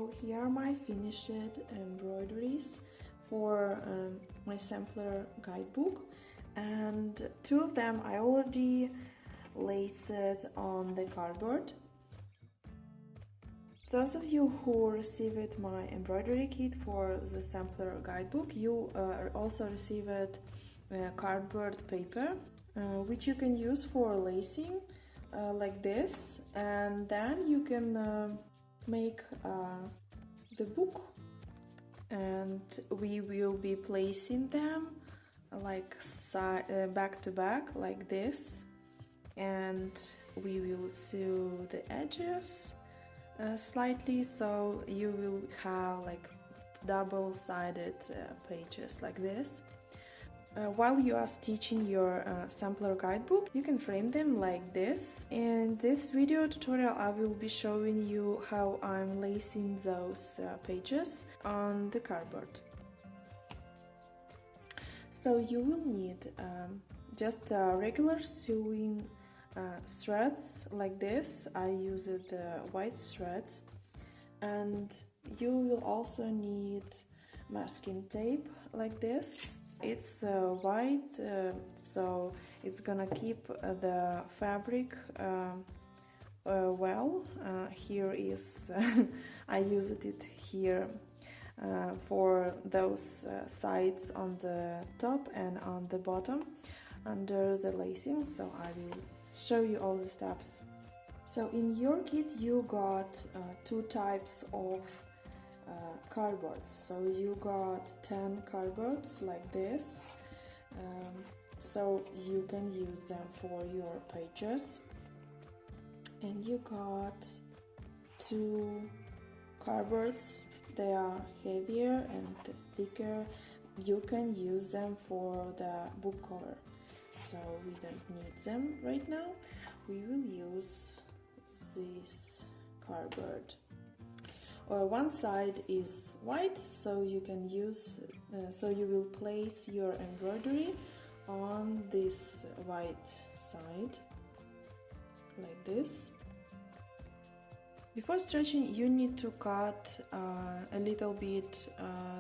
So here are my finished embroideries for my sampler guidebook, and 2 of them I already laced on the cardboard. Those of you who received my embroidery kit for the sampler guidebook, you also received cardboard paper, which you can use for lacing like this, and then you can make the book, and we will be placing them like back to back like this, and we will sew the edges slightly, so you will have like double-sided pages like this. While you are stitching your sampler guidebook, you can frame them like this. In this video tutorial I will be showing you how I'm lacing those pages on the cardboard. So you will need just regular sewing threads like this. I used the white threads, and you will also need masking tape like this. It's white, so it's gonna keep the fabric well. Here is I used it here for those sides on the top and on the bottom under the lacing, so I will show you all the steps. So in your kit you got 2 types of cardboards. So you got 10 cardboards like this, so you can use them for your pages, and you got 2 cardboards. They are heavier and thicker. You can use them for the book cover, so we don't need them right now. We will use this cardboard. One side is white, so you can use, so you will place your embroidery on this white side, like this. Before stretching, you need to cut a little bit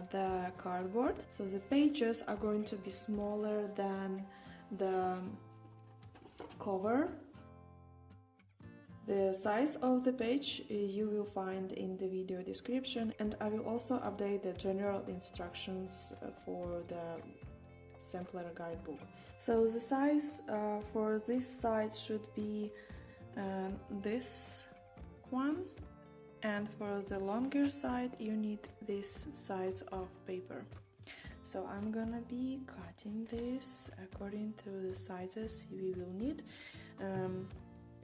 the cardboard, so the pages are going to be smaller than the cover. The size of the page you will find in the video description, and I will also update the general instructions for the sampler guidebook. So the size for this side should be this one, and for the longer side you need this size of paper. So I'm gonna be cutting this according to the sizes we will need.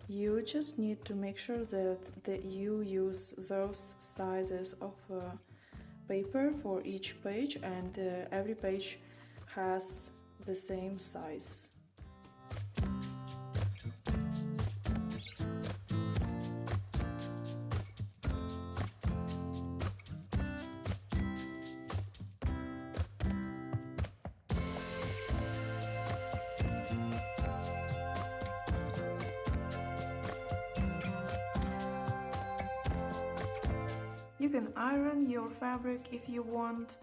You just need to make sure that you use those sizes of paper for each page, and every page has the same size. You can iron your fabric if you want.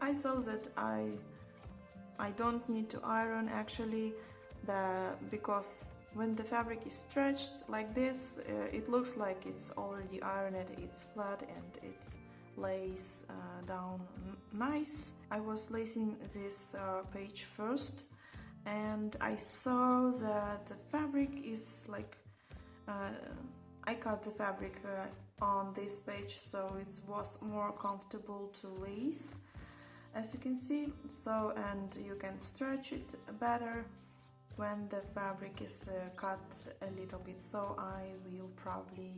I saw that I don't need to iron actually, because when the fabric is stretched like this, it looks like it's already ironed, it's flat and it lays down nice. I was lacing this page first, and I saw that the fabric is like I cut the fabric on this page, so it was more comfortable to lace, as you can see. So, and you can stretch it better when the fabric is cut a little bit. So I will probably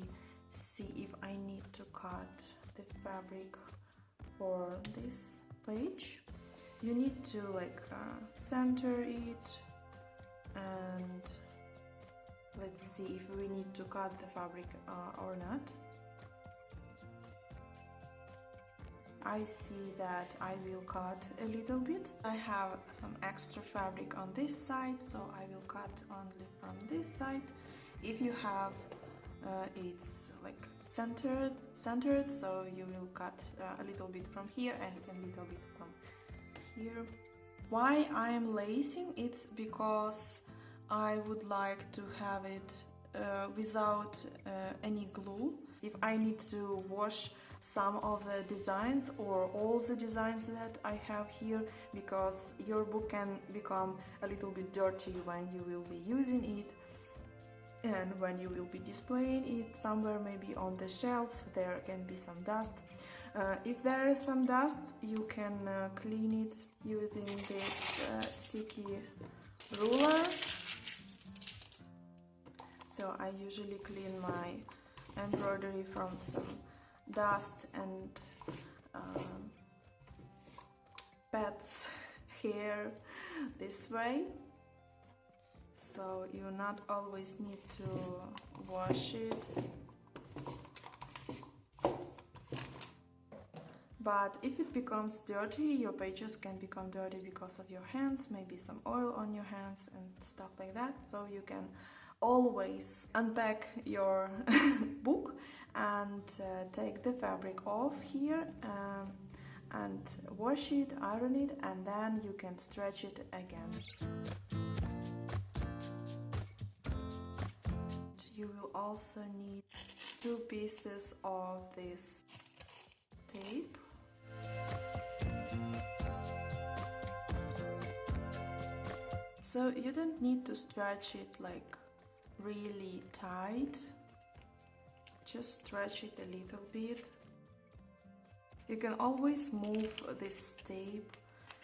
see if I need to cut the fabric for this page. You need to like center it, and let's see if we need to cut the fabric or not. I see that I will cut a little bit. I have some extra fabric on this side, so I will cut only from this side. If you have it's like centered, so you will cut a little bit from here and a little bit from here. Why I am lacing? It's because I would like to have it without any glue. If I need to wash some of the designs or all the designs that I have here, because your book can become a little bit dirty when you will be using it, and when you will be displaying it somewhere, maybe on the shelf, there can be some dust. If there is some dust, you can clean it using this sticky ruler. So I usually clean my embroidery from some dust and pets' hair this way. So you not always need to wash it, but if it becomes dirty, your pages can become dirty because of your hands, maybe some oil on your hands and stuff like that. So you can always unpack your book and take the fabric off here and wash it, iron it, and then you can stretch it again. You will also need 2 pieces of this tape. So you don't need to stretch it like really tight, just stretch it a little bit. You can always move this tape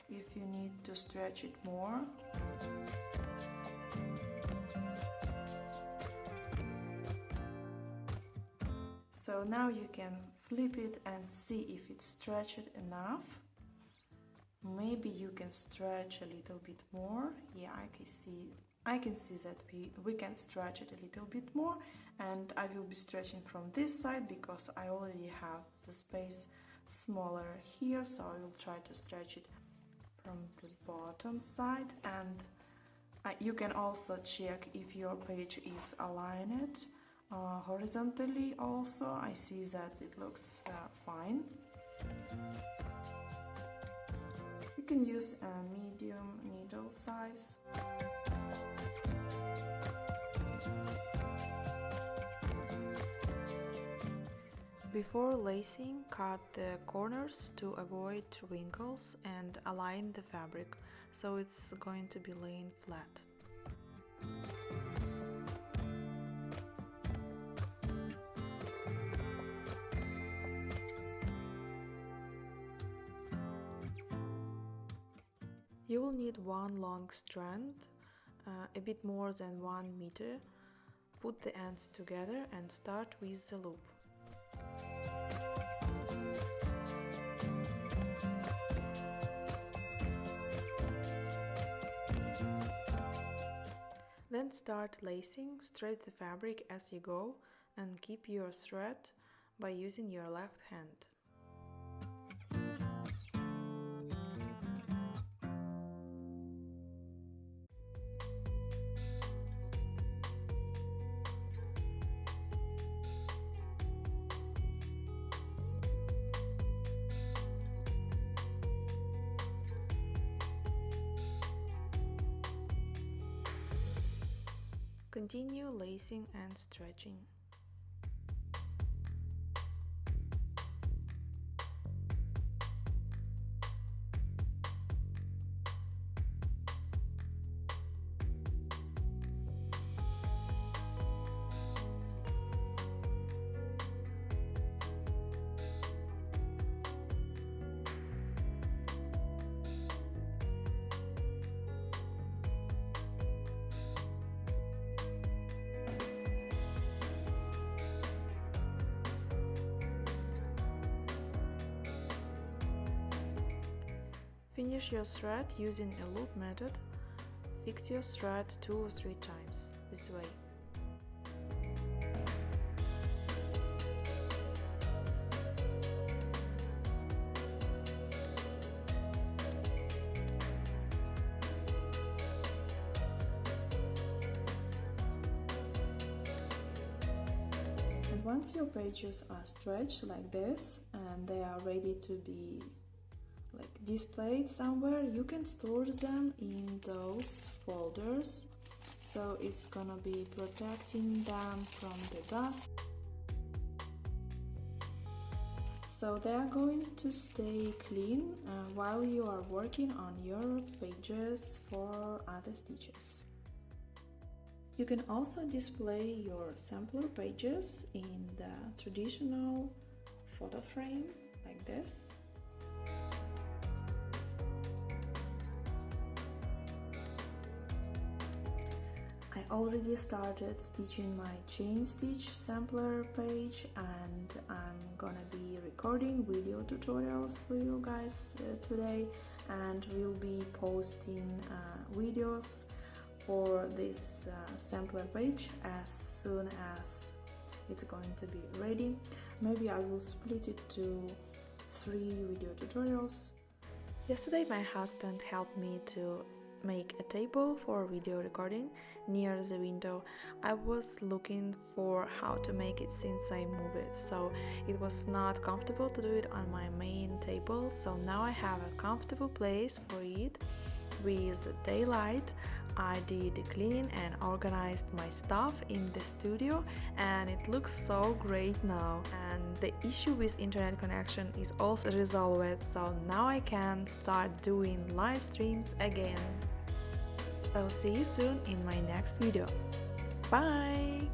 if you need to stretch it more. So now you can flip it and see if it's stretched enough. Maybe you can stretch a little bit more. Yeah, I can see that we can stretch it a little bit more, and I will be stretching from this side because I already have the space smaller here, so I will try to stretch it from the bottom side. And you can also check if your page is aligned horizontally. Also, I see that it looks fine. You can use a medium needle size. Before lacing, cut the corners to avoid wrinkles and align the fabric, so it's going to be laying flat. You will need one long strand, a bit more than 1 meter. Put the ends together and start with the loop. Then start lacing, stretch the fabric as you go and keep your thread by using your left hand. Continue lacing and stretching. Finish your thread using a loop method. Fix your thread 2 or 3 times, this way. And once your pages are stretched like this and they are ready to be displayed somewhere, you can store them in those folders, so it's gonna be protecting them from the dust, so they are going to stay clean while you are working on your pages for other stitches. You can also display your sampler pages in the traditional photo frame like this. I already started stitching my chain stitch sampler page, and I'm gonna be recording video tutorials for you guys today, and we'll be posting videos for this sampler page as soon as it's going to be ready. Maybe I will split it to 3 video tutorials. Yesterday my husband helped me to make a table for video recording near the window. I was looking for how to make it since I moved it, so it was not comfortable to do it on my main table, so now I have a comfortable place for it with daylight. I did cleaning and organized my stuff in the studio, and it looks so great now. And the issue with internet connection is also resolved, so now I can start doing live streams again. So see you soon in my next video. Bye!